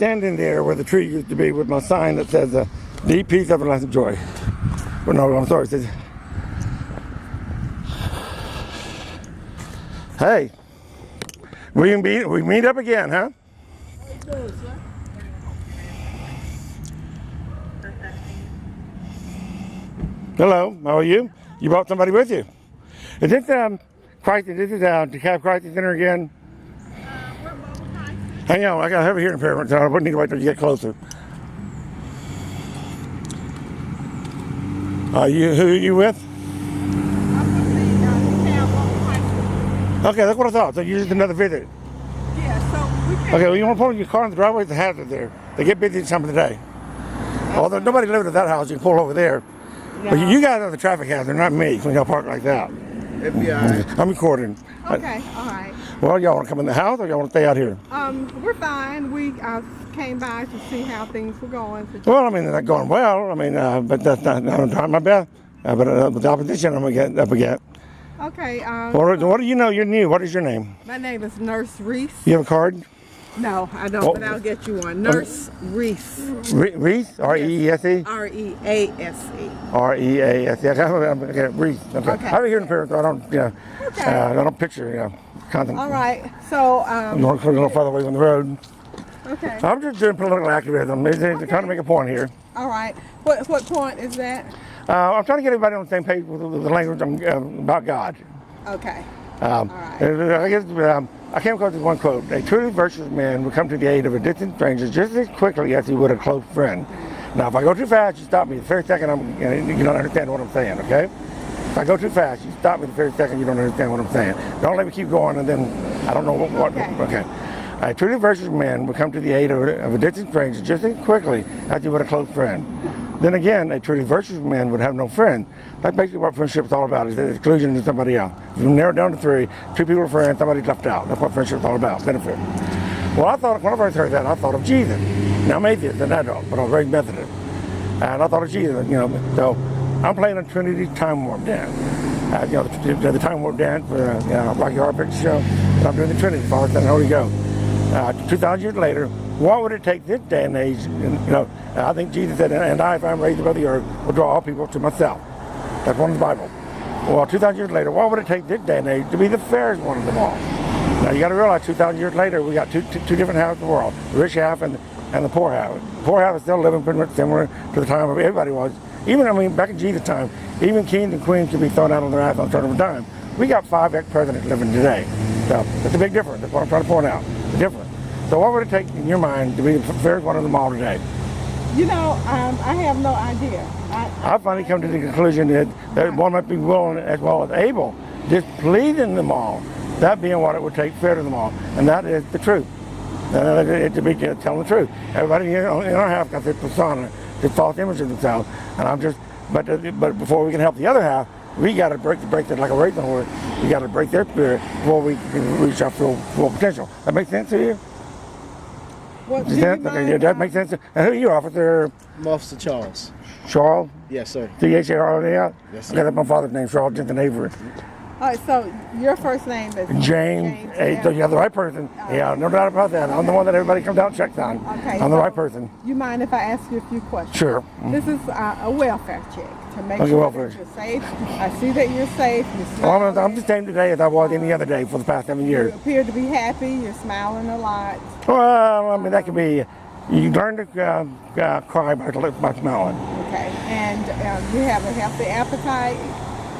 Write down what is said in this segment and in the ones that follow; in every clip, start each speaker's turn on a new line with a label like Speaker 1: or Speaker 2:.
Speaker 1: standing there where the tree used to be with my sign that says deep peace, everlasting joy. But no, I'm sorry. It says, hey, we meet up again, huh? Hello, how are you? You brought somebody with you. Is this DeKalb Crisis Center again?
Speaker 2: We're mobile crisis.
Speaker 1: Hang on, I got to have a hearing impairment, so I wouldn't need to wait till you get closer. Who are you with?
Speaker 2: I'm with the DeKalb mobile crisis.
Speaker 1: Okay, that's what I thought. So you're just another visit.
Speaker 2: Yeah, so we can.
Speaker 1: Okay, well, you want to pull your car in the driveway? It's a hazard there. They get busy some of the day. Although nobody lived at that house, you can pull over there.
Speaker 2: No.
Speaker 1: But you guys are the traffic hazard, not me, when y'all park like that.
Speaker 3: FBI.
Speaker 1: I'm recording.
Speaker 2: Okay, all right.
Speaker 1: Well, y'all want to come in the house or y'all want to stay out here?
Speaker 2: We're fine. We came by to see how things were going.
Speaker 1: Well, I mean, they're not going well. I mean, but that's not I'm trying my best. But with the opposition, I'm going to get up again.
Speaker 2: Okay.
Speaker 1: What do you know? You're new. What is your name?
Speaker 2: My name is Nurse Rease.
Speaker 1: You have a card?
Speaker 2: No, I don't,
Speaker 1: Oh.
Speaker 2: but I'll get you one. Nurse Rease.
Speaker 1: Rease? R-E-E-S-E?
Speaker 2: R-E-A-S-E.
Speaker 1: R-E-A-S-E. Okay, Rease. Okay.
Speaker 2: Okay.
Speaker 1: I have a hearing impairment, so I don't,
Speaker 2: Okay.
Speaker 1: I don't picture, content.
Speaker 2: All right. So,
Speaker 1: I'm going to a little further away from the road.
Speaker 2: okay.
Speaker 1: I'm just doing political activism. They're trying to make a point here.
Speaker 2: All right. What point is that?
Speaker 1: I'm trying to get everybody on the same page with the language about God.
Speaker 2: Okay.
Speaker 1: I guess I came across this one quote: "A truly virtuous man would come to the aid of a distant stranger just as quickly as he would a close friend." Now, if I go too fast, you stop me the very second you don't understand what I'm saying. Okay? If I go too fast, you stop me the very second you don't understand what I'm saying. Don't let me keep going, and then I don't know what. Okay. A truly virtuous man would come to the aid of a distant stranger just as quickly as he would a close friend. Then again, a truly virtuous man would have no friend. That's basically what friendship is all about, is the exclusion of somebody else. If you narrow it down to three, two people are friends, somebody's left out. That's what friendship is all about, benefit. Well, I thought, when I first heard that, I thought of Jesus. Now, I'm atheist and adult, but I was very Methodist. And I thought of Jesus, so I'm playing a Trinity time warp dance. The time warp dance for the Rocky Horror Picture Show. And I'm doing the Trinity, Father, Son, and Holy Ghost. 2,000 years later, what would it take this day and age? I think Jesus said, "And I, if I'm raised above the earth, will draw all people to myself." That's one in the Bible. Well, 2,000 years later, what would it take this day and age to be the fairest one of them all? Now, you got to realize 2,000 years later, we got two different halves of the world, the rich half and the poor half. The poor half is still living pretty much similar to the time of everybody was. Back in Jesus' time, even kings and queens could be thrown out on their ass on a turn of a dime. We got 5 ex-presidents living today. So that's a big difference. That's what I'm trying to point out. The difference. So what would it take in your mind to be the fairest one of them all today?
Speaker 2: I have no idea.
Speaker 1: I finally come to the conclusion that one might be willing as well as able, displeasing them all, that being what it would take fair to them all, and that is the truth. To be telling the truth. Everybody here in our house got this persona, this false image of themselves, and but before we can help the other half, we got to break that like a racing horse. We got to break their spirit before we can reach our full potential. That makes sense to you? That makes sense. And who are you, Officer?
Speaker 3: Officer Charles.
Speaker 1: Charles?
Speaker 3: Yes, sir.
Speaker 1: C-H-A-R-L-E-S?
Speaker 3: Yes, sir.
Speaker 1: Okay, that's my father's name, Charles Jensen Avery.
Speaker 2: All right, so your first name is
Speaker 1: James. So you have the right person. Yeah, no doubt about that. I'm the one that everybody comes out and checks on.
Speaker 2: Okay,
Speaker 1: I'm the right person.
Speaker 2: You mind if I ask you a few questions?
Speaker 1: Sure.
Speaker 2: This is a welfare check to make
Speaker 1: Okay,
Speaker 2: sure
Speaker 1: welfare.
Speaker 2: that you're safe. I see that you're safe. You're
Speaker 1: Well,
Speaker 2: smiling.
Speaker 1: I'm the same today as I was any other day for the past 7
Speaker 2: You
Speaker 1: years.
Speaker 2: appear to be happy. You're smiling a lot.
Speaker 1: Well, that could be. You learn to cry by smiling.
Speaker 2: Okay, and you have a healthy appetite.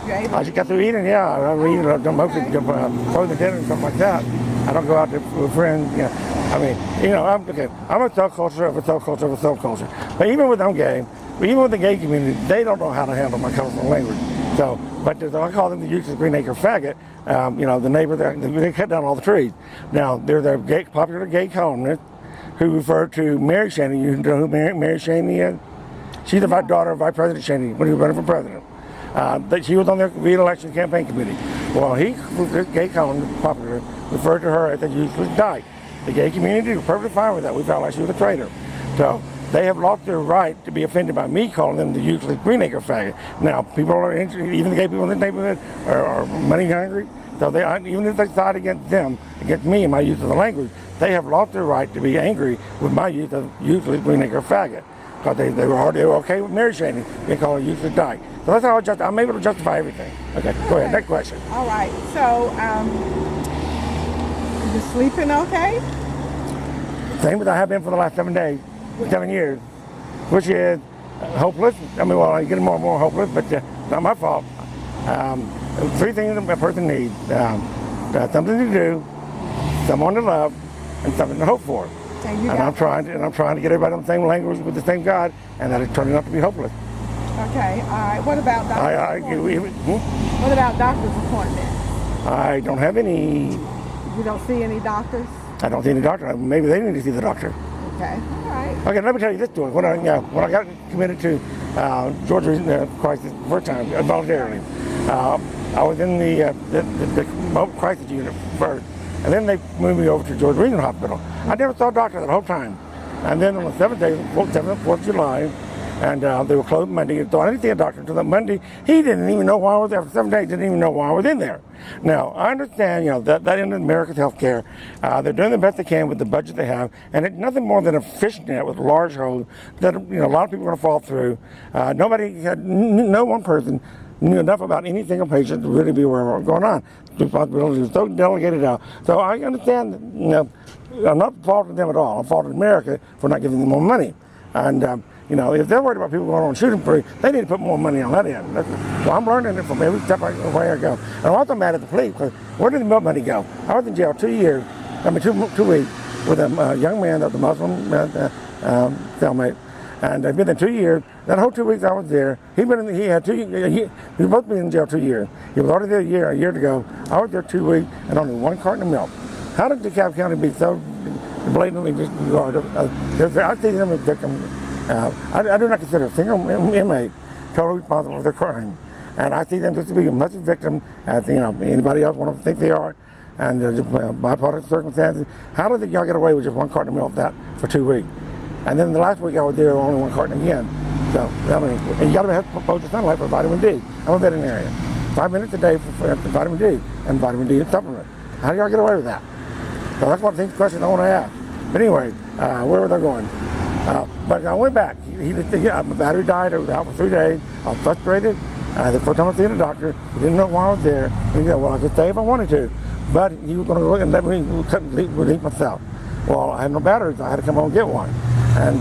Speaker 2: You're able
Speaker 1: I just got through eating, yeah. I eat mostly frozen dinner and something like that. I don't go out with friends. I'm a subculture of a subculture of a subculture. But even with the gay community, they don't know how to handle my colorful language. So, but I call them the useless green acre faggot. The neighbor they cut down all the trees. Now there's a popular gay columnist who referred to Mary Cheney. You know who Mary Cheney is? She's the daughter of Vice President Cheney when he was running for president. She was on their re-election campaign committee. Well, this gay columnist, popular, referred to her as a useless dyke. The gay community was perfectly fine with that. We felt like she was a traitor. So they have lost their right to be offended by me calling them the useless green acre faggot. Now, people are even the gay people in this neighborhood are money hungry. So even if they side against me and my use of the language, they have lost their right to be angry with my youth of usually being a faggot. Because they were okay with Mary Shane being called a useless dyke. So that's how I'm able to justify everything. Okay, go ahead, next question.
Speaker 2: All right. So, you sleeping okay?
Speaker 1: Same as I have been for the last 7 years, which is hopeless. I mean, well, I'm getting more and more hopeless, but not my fault. 3 things a person needs. Something to do, someone to love, and something to hope for. And I'm trying to get everybody on the same language with the same God, and that is turning out to be hopeless.
Speaker 2: Okay, all right. What about doctor's appointments? What about doctor's appointments?
Speaker 1: I don't have any.
Speaker 2: You don't see any doctors?
Speaker 1: I don't see any doctor. Maybe they need to see the doctor.
Speaker 2: Okay, all right.
Speaker 1: Okay, let me tell you this story. When I got committed to George Rease crisis the first time, voluntarily, I was in the crisis unit first, and then they moved me over to George Rease Hospital. I never saw a doctor the whole time. And then on the 7th day, 4th of July, and they were closed Monday, so I didn't see a doctor until that Monday. He didn't even know why I was there. For 7 days, didn't even know why I was in there. Now, I understand, that in America's healthcare, they're doing the best they can with the budget they have, and it's nothing more than a fishnet with large holes that, a lot of people are going to fall through. No one person knew enough about any single patient to really be aware of what was going on. The responsibility was so delegated out. So I understand, I'm not faulting them at all. I'm faulting America for not giving them more money. And, if they're worried about people going on a shooting spree, they need to put more money on that end. So I'm learning it from every step of the way I go. And I'm also mad at the police, because where did the milk money go? I was in jail 2 years, 2 weeks, with a young man that was a Muslim cellmate. And I've been there 2 years. That whole 2 weeks I was there, he was both been in jail 2 years. He was already there a year ago. I was there 2 weeks and only 1 carton of milk. How did DeKalb County be so blatantly disregarded? I see them as victims. I do not consider a single inmate totally responsible for their crime. And I see them just to be as much a victim as anybody else want to think they are. And bipartisan circumstances. How did y'all get away with just 1 carton of milk that for 2 weeks? And then the last week I was there, only 1 carton again. So, and you got to have exposed to sunlight for vitamin D. I'm a veterinarian. 5 minutes a day for vitamin D and vitamin D supplement. How do y'all get away with that? So that's one of the questions I want to ask. But anyway, where were they going? But I went back. My battery died. I was out for 3 days. I was frustrated. The first time I seen a doctor, he didn't know why I was there. He said, well, I could stay if I wanted to. But he was going to look and let me relieve myself. Well, I had no batteries. I had to come home and get one. And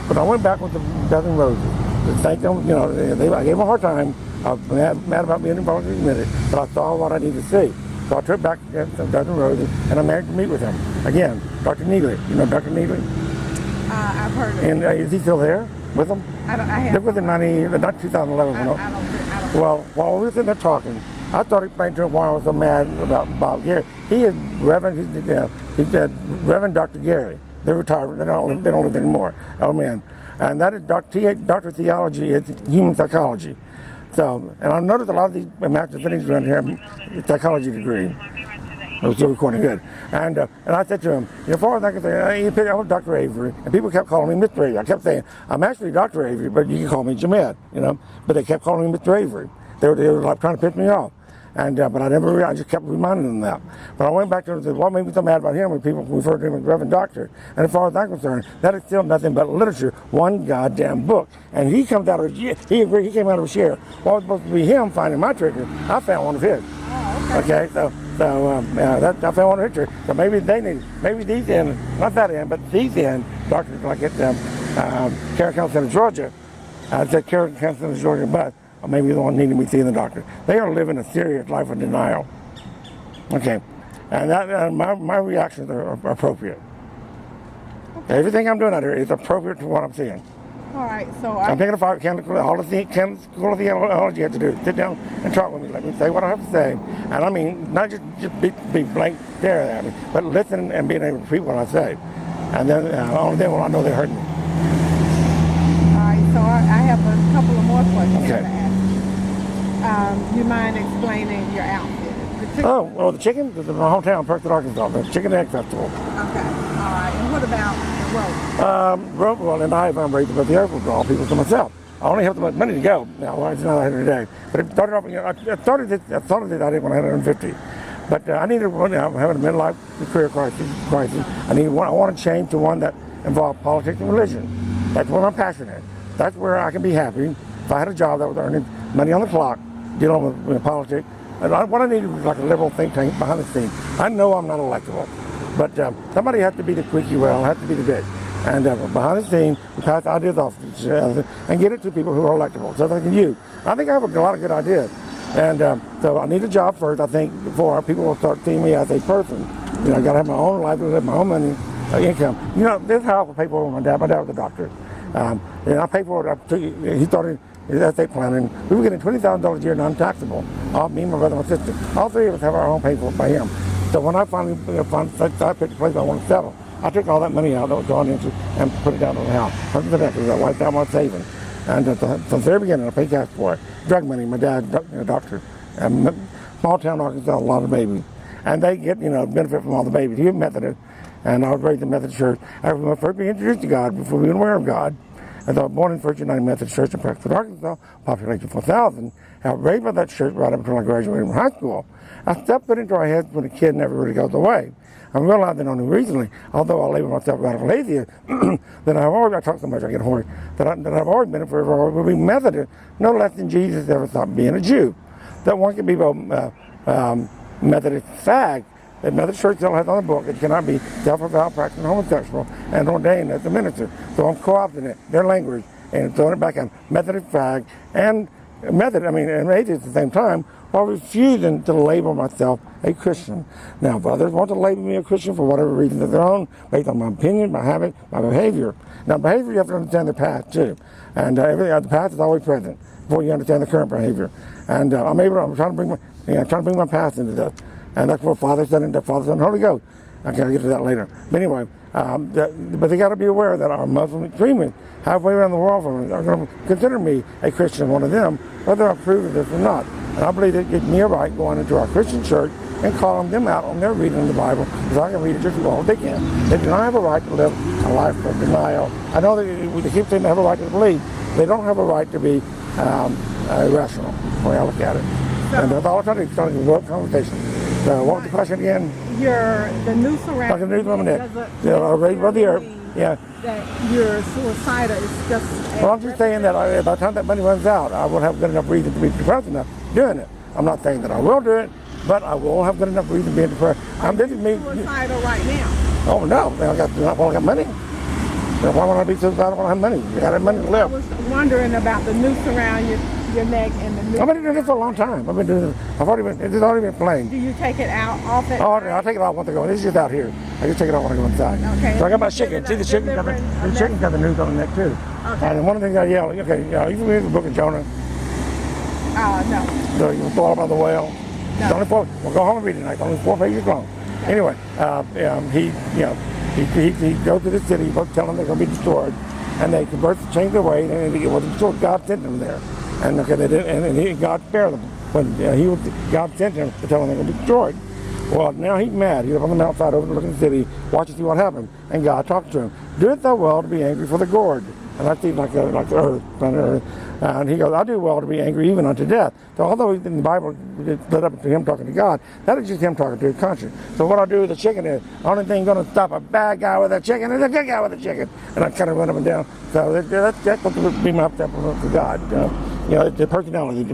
Speaker 1: but I went back with the dozen roses to thank them. I gave them a hard time. I was mad about being involuntarily admitted, but I saw what I needed to see. So I took back a dozen roses, and I managed to meet with him again. Dr. Neely, Dr. Neely?
Speaker 2: I've heard of
Speaker 1: him. And is he still there with them?
Speaker 2: I have.
Speaker 1: They was in not 2011.
Speaker 2: I don't.
Speaker 1: Well, while we were sitting there talking, I started explaining to him why I was so mad about Bob Gary. He is Reverend. He's Reverend Dr. Gary. They're retired. They don't live anymore. Oh man, and that is Doctor of Theology. It's human psychology. So, and I noticed a lot of these master's studies around here have a psychology degree. It was still recording good. And I said to him, as far as I can say, I was Dr. Avery, and people kept calling me Mr. Avery. I kept saying, I'm actually Dr. Avery, but you can call me Jamed, But they kept calling me Mr. Avery. They were like trying to piss me off. And but I just kept reminding them that. But I went back to him and said, what made me so mad about him when people referred to him as Reverend Doctor? And as far as I'm concerned, that is still nothing but literature, one goddamn book. And he came out of a share. Well, it was supposed to be him finding my trigger. I found one of his.
Speaker 2: Oh,
Speaker 1: okay. So I found one of his triggers. So maybe these end, not that end, but these end, doctors like at Carroll County Center, Georgia. I said Carroll County Center, Georgia, but or maybe the one needing me seeing the doctor. They are living a serious life of denial. Okay, and my reactions are appropriate. Okay. Everything I'm doing out here is appropriate to what I'm seeing.
Speaker 2: All right, so
Speaker 1: I'm taking a 5 candle, all the theology you have to do. Sit down and talk with me. Let me say what I have to say. And I mean, not just be blank staring at me, but listen and being able to repeat what I say. And then only then will I know they heard me.
Speaker 2: All right, so I have a couple of more questions to ask. You mind explaining your outfit?
Speaker 1: The chicken is in my hometown, Perkins, Arkansas, the Chicken and Egg Festival.
Speaker 2: Okay, all right. And what about the rope?
Speaker 1: Rope, well, in the Hive, I'm raised, but the earth will draw people to myself. I only have the money to go. Now, it's not 100 a day. But it started off, I started this idea when I had 150. But I need to run. I'm having a midlife career crisis. I want to change to one that involves politics and religion. That's where I'm passionate. That's where I can be happy. If I had a job that was earning money on the clock, dealing with politics, and what I need is like a liberal think tank behind the scenes. I know I'm not electable, but somebody has to be the squeaky wheel, has to be the bitch. And behind the scenes, we pass ideas off to each other and get it to people who are electable so they can use. I think I have a lot of good ideas. And so I need a job first, I think, before people will start seeing me as a person. You know, I got to have my own livelihood, my own money, income. You know, this house I pay for with my dad. My dad was a doctor. And I paid for it. He started his estate planning. We were getting $20,000 a year non-taxable. Me, my brother, and my sister. All three of us have our own paid for by him. So when I finally I picked a place I want to settle, I took all that money out that was gone into and put it down on the house. I wiped out my savings. And from the very beginning, I paid cash for it. Drug money. My dad, a doctor. Small town Arkansas, a lot of babies. And they get, benefit from all the babies. He was Methodist. And I was raised in the Methodist Church. After we first being introduced to God, before we were aware of God, and I was born in First United Methodist Church in Prescott, Arkansas, population 4,000. I was raised by that church right up until I graduated from high school. I stepped it into our heads when a kid never really goes away. I realized that only recently, although I label myself radical atheist, that I talk so much I get hoarse, that I've always been forever will be Methodist, no less than Jesus ever stopped being a Jew. That one can be both Methodist fag, that Methodist Church still has on the book, it cannot be self-avowed practicing homosexual and ordained as a minister. So I'm co-opting it, their language, and throwing it back on Methodist fag and and atheist at the same time, while refusing to label myself a Christian. Now, if others want to label me a Christian for whatever reason of their own, based on my opinion, my habit, my behavior. Now, behavior, you have to understand the past, too. And the past is always present before you understand the current behavior. And I'm trying to bring my past into this. And that's what Father, Son, and Father, Son, and Holy Ghost. Okay, I'll get to that later. But anyway, but they got to be aware that our Muslim extremists halfway around the world are going to consider me a Christian, one of them, whether I approve of this or not. And I believe it gives me a right going into our Christian church and calling them out on their reading of the Bible, because I can read it just as well as they can. They do not have a right to live a life of denial. I know they keep saying they have a right to believe. They don't have a right to be irrational, the way I look at it. And that's all I'm trying to do, starting a conversation. So what was the question again?
Speaker 2: The noose around
Speaker 1: like a noose around my neck. Raised by the earth. Yeah.
Speaker 2: That you're suicidal is just...
Speaker 1: Well, I'm just saying that by the time that money runs out, I will have good enough reason to be depressed enough doing it. I'm not saying that I will do it, but I will have good enough reason to be depressed.
Speaker 2: This is me. Suicidal right now?
Speaker 1: Oh, no. I got money. Why would I be suicidal when I have money? You got to have money to live.
Speaker 2: I was wondering about the noose around your neck and the noose.
Speaker 1: I've been doing this for a long time. I've been doing this. It's already been plain.
Speaker 2: Do you take it off it?
Speaker 1: Oh, I'll take it off once I go. This is just out here. I just take it off when I go inside.
Speaker 2: Okay.
Speaker 1: So I got my chicken. See the chicken got the noose on the neck too. Okay. And one of the things I yell, okay, you familiar with the book of Jonah?
Speaker 2: No.
Speaker 1: So you fall by the whale.
Speaker 2: No.
Speaker 1: It's only 4. We'll go home and read it tonight. It's only 4 pages long. Okay. Anyway, he goes to the city, telling them they're going to be destroyed, and they change their way, and it wasn't destroyed. God sent them there, and okay, they did, and God spared them when God sent him to tell them they're going to be destroyed. Well, now he's mad. He's up on the mountainside overlooking the city, watching to see what happens, and God talks to him. Do it thou well to be angry for the gourd. And that seems like the earth, planet Earth. And he goes, I do well to be angry even unto death. So although in the Bible it led up to him talking to God, that is just him talking to his conscience. So what I do with the chicken is, the only thing going to stop a bad guy with a chicken is a good guy with a chicken. And I kind of run up and down. So that's what would be my step for God. The personality,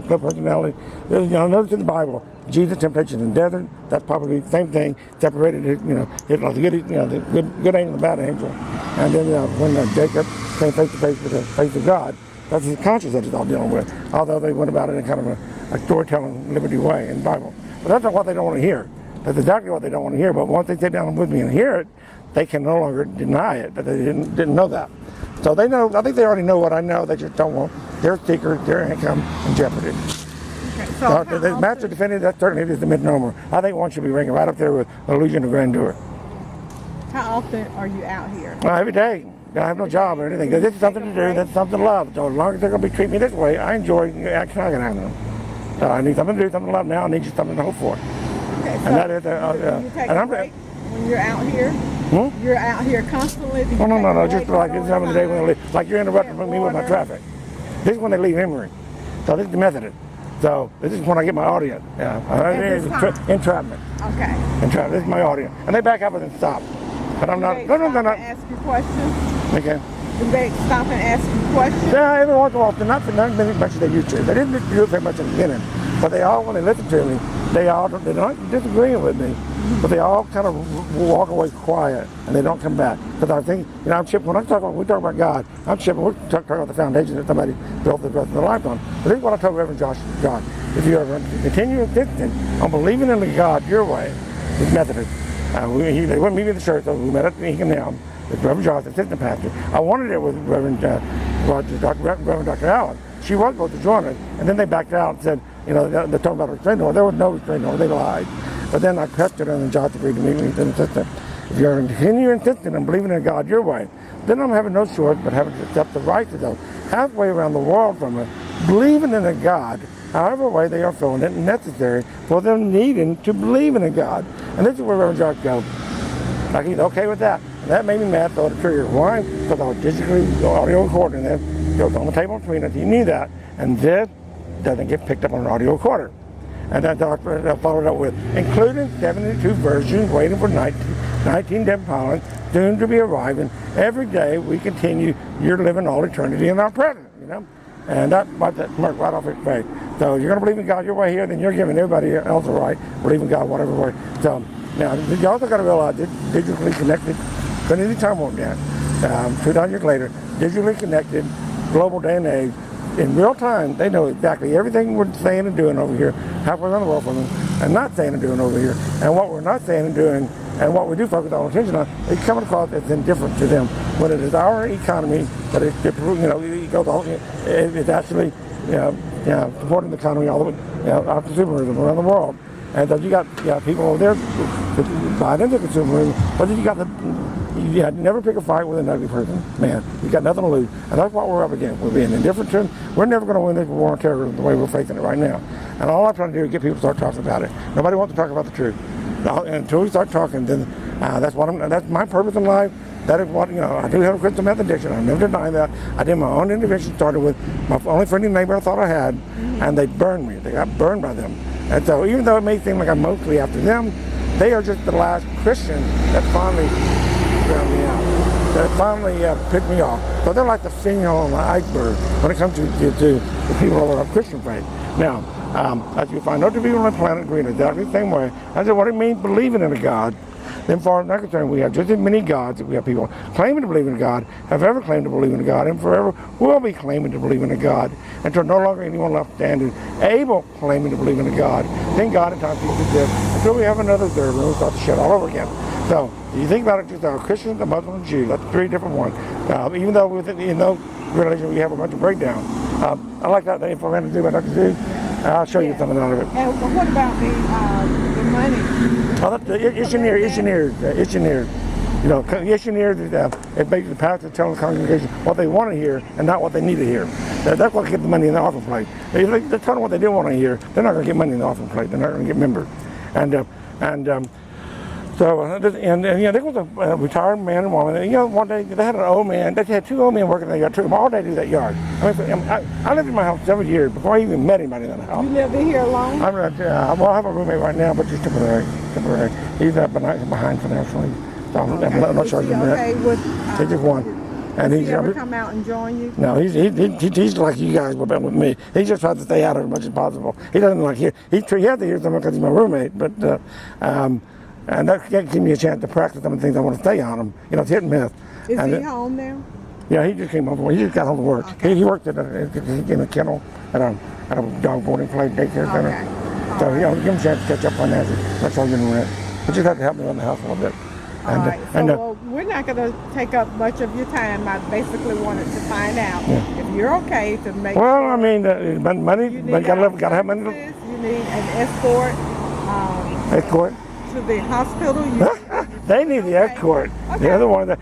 Speaker 1: notice in the Bible, Jesus' temptation in the desert, that's probably the same thing, separated his the good angel and the bad angel. And then when Jacob came face to face with the face of God, that's his conscience that he's all dealing with, although they went about it in kind of a storytelling, liberty way in the Bible. But that's not what they don't want to hear. That's exactly what they don't want to hear. But once they sit down with me and hear it, they can no longer deny it, but they didn't know that. So they know, I think they already know what I know, they just don't want their secret, their income in jeopardy.
Speaker 2: Okay, so
Speaker 1: the master defendant, that certainly is the misnomer. I think one should be ranking right up there with illusion of grandeur.
Speaker 2: How often are you out here?
Speaker 1: Every day. I have no job or anything. This is something to do, that's something to love. So as long as they're going to be treating me this way, I enjoy action I can have them. So I need something to do, something to love now. I need just something to hope for.
Speaker 2: Okay, so
Speaker 1: and that is,
Speaker 2: you take a break when you're out here? You're out here constantly?
Speaker 1: No. Just like this time of the day when they leave. Like you're interrupting me with my traffic. This is when they leave Emory. So this is the Methodist. So this is when I get my audience. Yeah,
Speaker 2: this time?
Speaker 1: entrapment.
Speaker 2: Okay.
Speaker 1: Entrapment. This is my audience, and they back up and then stop. But I'm not.
Speaker 2: Do they
Speaker 1: No,
Speaker 2: stop
Speaker 1: they're
Speaker 2: and
Speaker 1: not.
Speaker 2: ask you questions?
Speaker 1: Okay.
Speaker 2: Do they stop and ask you questions?
Speaker 1: Yeah, every once in a while, they're not very much as they used to. They didn't do it very much in the beginning, but they all, when they listen to me, they're not disagreeing with me, but they all kind of walk away quiet and they don't come back. Because I think, I'm shipping, when we talk about God, I'm shipping, we're talking about the foundation that somebody built the rest of their life on. But this is what I told Reverend Josh, if you ever continue insisting on believing in the God your way, he's Methodist. They wouldn't meet me in the church, so we met at the Egan Elm. With Reverend Josh, the assistant pastor. I wanted it with Reverend Dr. Allen. She was supposed to join us, and then they backed out and said, they're talking about a restraining order. There was no restraining order. They lied. But then I pestered her, and Josh agreed to meet me as an assistant. If you're continuing insisting and believing in God your way, then I'm having no choice but having to accept the right to go halfway around the world from it, believing in a God, however way they are feeling it necessary for them needing to believe in a God. And this is where Reverend Josh goes. Like he's okay with that. And that made me mad, so the trigger. Why? Because I was digitally audio recording this. It goes on the table between us. He knew that. And this doesn't get picked up on an audio recorder. And then I followed up with, including 72 versions waiting for 19 Dev Pollen, soon to be arriving. Every day we continue, you're living all eternity in our present, And that wiped that smirk right off his face. So you're going to believe in God your way here, then you're giving everybody else a right. Believe in God whatever way. So now, you also got to realize that digitally connected, couldn't any time on that. 2,000 years later, digitally connected, global day and age, in real time, they know exactly everything we're saying and doing over here, halfway around the world from them, and not saying and doing over here. And what we're not saying and doing, and what we do focus our attention on, it's coming across as indifferent to them. When it is our economy, but it's actually, supporting the economy all the way, our consumerism around the world. And so you got people over there buying into consumerism, but then you never pick a fight with an ugly person. Man, you got nothing to lose. And that's what we're up against. We're being indifferent to them. We're never going to win this war on terrorism the way we're facing it right now. And all I'm trying to do is get people to start talking about it. Nobody wants to talk about the truth. And until we start talking, then that's my purpose in life. That is what, I do have a crystal meth addiction. I'm never denying that. I did my own intervention, started with my only friendly neighbor I thought I had, and they burned me. They got burned by them. And so even though it may seem like I'm mostly after them, they are just the last Christian that finally drowned me out, that finally picked me off. So they're like the signal on the iceberg when it comes to the people that are Christian faith. Now, as you find out, the people on the planet agree in exactly the same way. I said, what it means believing in a God. Then far as I'm concerned, we have just as many gods that we have people claiming to believe in God, have ever claimed to believe in God, and forever will be claiming to believe in a God until no longer anyone left standing able claiming to believe in a God. Then God at times exists until we have another third and we start to shit all over again. So you think about it, just a Christian, a Muslim, and a Jew, that's three different ones. Even though in those religions we have a bunch of breakdown. I like that. If I ran to do what I could do, I'll show you something out of it.
Speaker 2: And what about the money?
Speaker 1: Oh, that's the Ishineers. It's basically the pastor telling the congregation what they want to hear and not what they need to hear. That's what gets the money in the offering plate. They tell them what they do want to hear. They're not going to get money in the offering plate. They're not going to get members. There was a retired man and woman. One day they had an old man. They had two old men working in the yard. Took them all day to do that yard. I lived in my house 7 years before I even met anybody in that house.
Speaker 2: You live in here alone?
Speaker 1: I have a roommate right now, but just temporary. He's behind financially. So I'm not sure.
Speaker 2: Okay with
Speaker 1: He's just one. And
Speaker 2: does he ever come out and join you?
Speaker 1: No, he's like you guys were with me. He just tries to stay out of it as much as possible. He doesn't like hear. He has to hear something because he's my roommate, but. And that gives me a chance to practice some of the things I want to say on him. It's hit and miss.
Speaker 2: Is he home now?
Speaker 1: Yeah, he just came home. He just got home to work. Okay. He worked in a kennel at a dog boarding place, daycare center.
Speaker 2: Okay.
Speaker 1: So give him a chance to catch up on that. That's all you're going to rent. But you have to help me run the house a little bit.
Speaker 2: All right. So we're not going to take up much of your time. I basically wanted to find out if you're okay to make.
Speaker 1: Well, I mean, money. But gotta have money.
Speaker 2: You need an escort.
Speaker 1: Escort.
Speaker 2: To the hospital?
Speaker 1: They need the escort. Okay. The other one,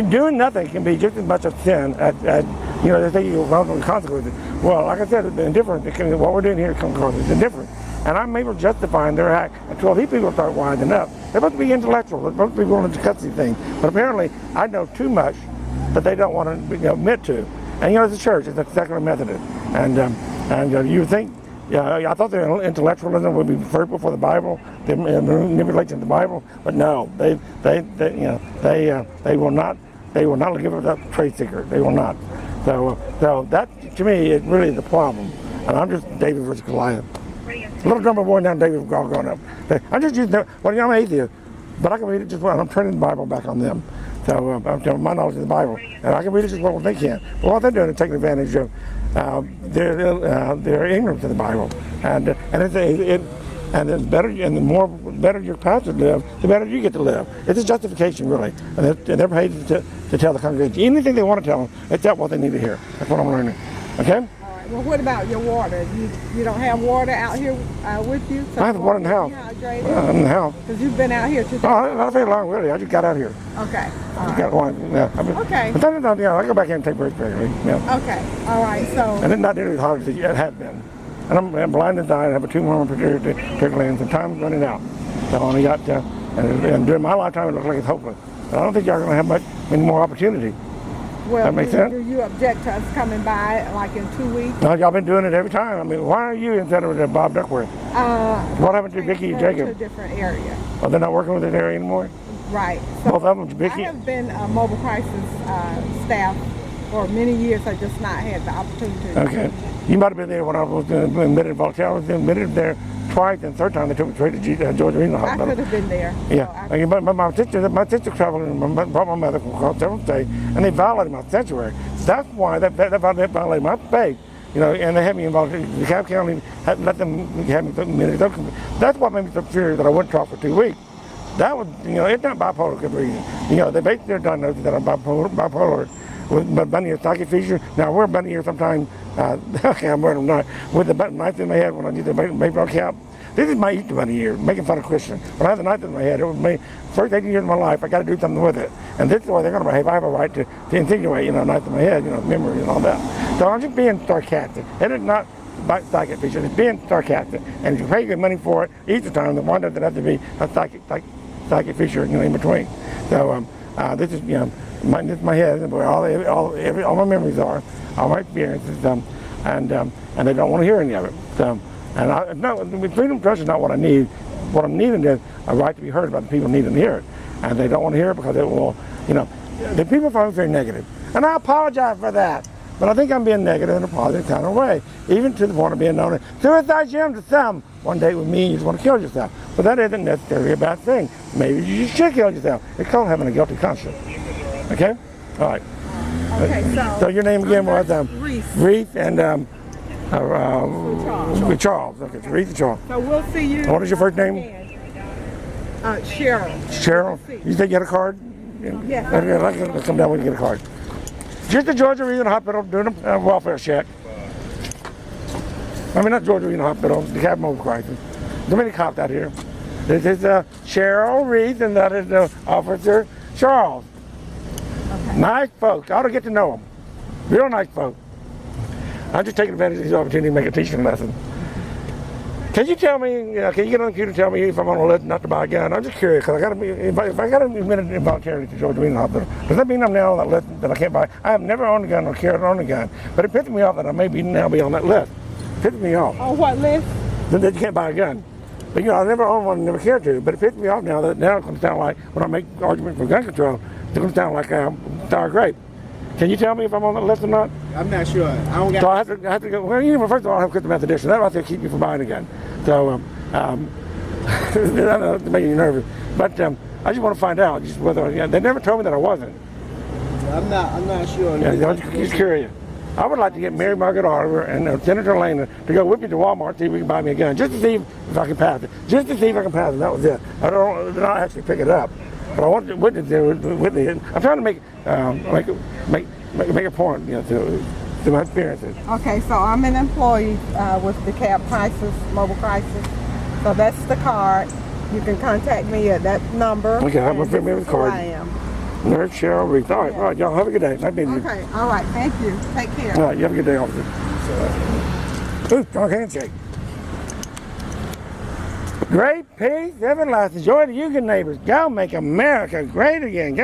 Speaker 1: doing nothing can be just as much a sin as they say you're wrong on the consequences. Well, like I said, the indifference, what we're doing here comes across as indifference. And I'm able to justify their act until these people start winding up. They're supposed to be intellectual. They're supposed to be willing to cut these things. But apparently, I know too much that they don't want to admit to. And it's a church. It's a secular Methodist. And you think Yeah, I thought their intellectualism would be first before the Bible, the manipulation of the Bible, but no, they will not give up that trade secret. They will not. So that to me is really the problem. And I'm just David versus Goliath. Little drummer boy now, David all growing up. I'm just using that. Well, I'm an atheist, but I can read it just well. I'm turning the Bible back on them. So I'm my knowledge of the Bible, and I can read it just well as they can. But what they're doing is taking advantage of their ignorance of the Bible, and the better your pastor lives, the better you get to live. It's a justification, really, and they're paid to tell the congregation anything they want to tell them, except what they need to hear. That's what I'm learning. Okay.
Speaker 2: All right. Well, what about your water? You don't have water out here with you? So
Speaker 1: I have water in the house. In the house.
Speaker 2: Because you've been out here today.
Speaker 1: Oh, not very long, really. I just got out here.
Speaker 2: Okay.
Speaker 1: I just got one. Yeah.
Speaker 2: Okay.
Speaker 1: But I go back here and take breaks regularly. Yeah.
Speaker 2: Okay. All right. So.
Speaker 1: And it's not nearly as hard as it had been. And I'm blind and dying. I have a tumor per glands, and time's running out. So I only got, and during my lifetime, it looks like it's hopeless. But I don't think y'all are going to have many more opportunity.
Speaker 2: Well,
Speaker 1: that makes sense?
Speaker 2: Do you object to us coming by like in 2 weeks?
Speaker 1: No, y'all been doing it every time. I mean, why are you instead of Bob Duckworth? What happened to Vicky and Jacob?
Speaker 2: To a different area.
Speaker 1: Oh, they're not working with this area anymore?
Speaker 2: Right. So
Speaker 1: both of them, Vicky?
Speaker 2: I have been a mobile crisis staff for many years. I just not had the opportunity.
Speaker 1: Okay. You might have been there when I was admitted volunteer. I was admitted there twice, and third time they took me straight to Georgia Regional Hospital.
Speaker 2: I could have been there.
Speaker 1: Yeah. So but my sister traveled and brought my medical call several states, and they violated my sanctuary. That's why that violated my faith. You know, and they had me involved. DeKalb County let them have me. That's what made me so furious that I wouldn't talk for 2 weeks. That was, it's not bipolar for good reason. They based their diagnosis that I'm bipolar with bunny ear psychic feature. Now we're bunny ear sometimes. Okay, I'm wearing them not with the knife in my head when I do the baseball cap. This is my Easter bunny ear, making fun of Christians. When I have the knife in my head, it was me. First 18 years of my life, I got to do something with it, and this is the way they're going to behave. I have a right to insinuate, knife in my head, memory and all that. So I'm just being sarcastic. It is not psychic feature. It's being sarcastic, and if you pay good money for it, Easter time, then why does it have to be a psychic feature, in between? So this is, this is my head, where all my memories are, all my experiences, and they don't want to hear any of it. So, freedom of trust is not what I need. What I'm needing is a right to be heard by the people needing to hear it, and they don't want to hear it because it will, the people find me very negative, and I apologize for that. But I think I'm being negative in a positive kind of way, even to the point of being known as suicide gym to some. One day with me, you just want to kill yourself. But that isn't necessarily a bad thing. Maybe you should kill yourself. It's called having a guilty conscience. Okay? All right.
Speaker 2: Okay,
Speaker 1: so your name again was
Speaker 2: Rease.
Speaker 1: Rease and
Speaker 2: Charles.
Speaker 1: Okay, it's Rease and Charles.
Speaker 2: So we'll see you.
Speaker 1: What is your first name?
Speaker 2: Cheryl.
Speaker 1: Cheryl? You said you had a card?
Speaker 2: Yes.
Speaker 1: Let's come down when you get a card. Just the Georgia Regional Hospital doing a welfare check. I mean, not Georgia Regional Hospital, DeKalb Mobile Crisis. There's many cops out here. This is Cheryl Rease, and that is Officer Charles. Okay. Nice folks. I ought to get to know them. Real nice folks. I'm just taking advantage of this opportunity to make a teaching lesson. Can you tell me, can you get on the computer and tell me if I'm on a list not to buy a gun? I'm just curious, because if I got to be admitted involuntarily to Georgia Regional Hospital, does that mean I'm now on that list that I can't buy? I have never owned a gun or carried on a gun, but it pisses me off that I may now be on that list. It pisses me off.
Speaker 2: On what list?
Speaker 1: That you can't buy a gun. But I never owned one and never cared to, but it pisses me off now that now it's going to sound like, when I make arguments for gun control, it's going to sound like sour grape. Can you tell me if I'm on that list or not?
Speaker 3: I'm not sure. I don't got.
Speaker 1: So I have to go. Well, first of all, I have Christian Methodist. That right there keep me from buying a gun. So I don't know, to make you nervous. But I just want to find out just whether they never told me that I wasn't.
Speaker 3: I'm not sure.
Speaker 1: Yeah, I'm just curious. I would like to get Mary Margaret Oliver and Senator Lane to go with me to Walmart and see if we can buy me a gun, just to see if I can pass it. Just to see if I can pass it. That was it. I don't not actually pick it up. But I want to witness there with me. I'm trying to make a point, to my experiences.
Speaker 2: Okay, so I'm an employee with DeKalb Crisis, Mobile Crisis. So that's the card. You can contact me at that number.
Speaker 1: Okay, I'm going to bring me the card.
Speaker 2: I am.
Speaker 1: Nurse Cheryl Rease. All right, y'all have a good day. Nice meeting you.
Speaker 2: Okay, all right, thank you. Take care.
Speaker 1: All right, you have a good day, officer. Ooh, strong handshake. Great peace, everlasting joy to you, good neighbors. Go make America great again.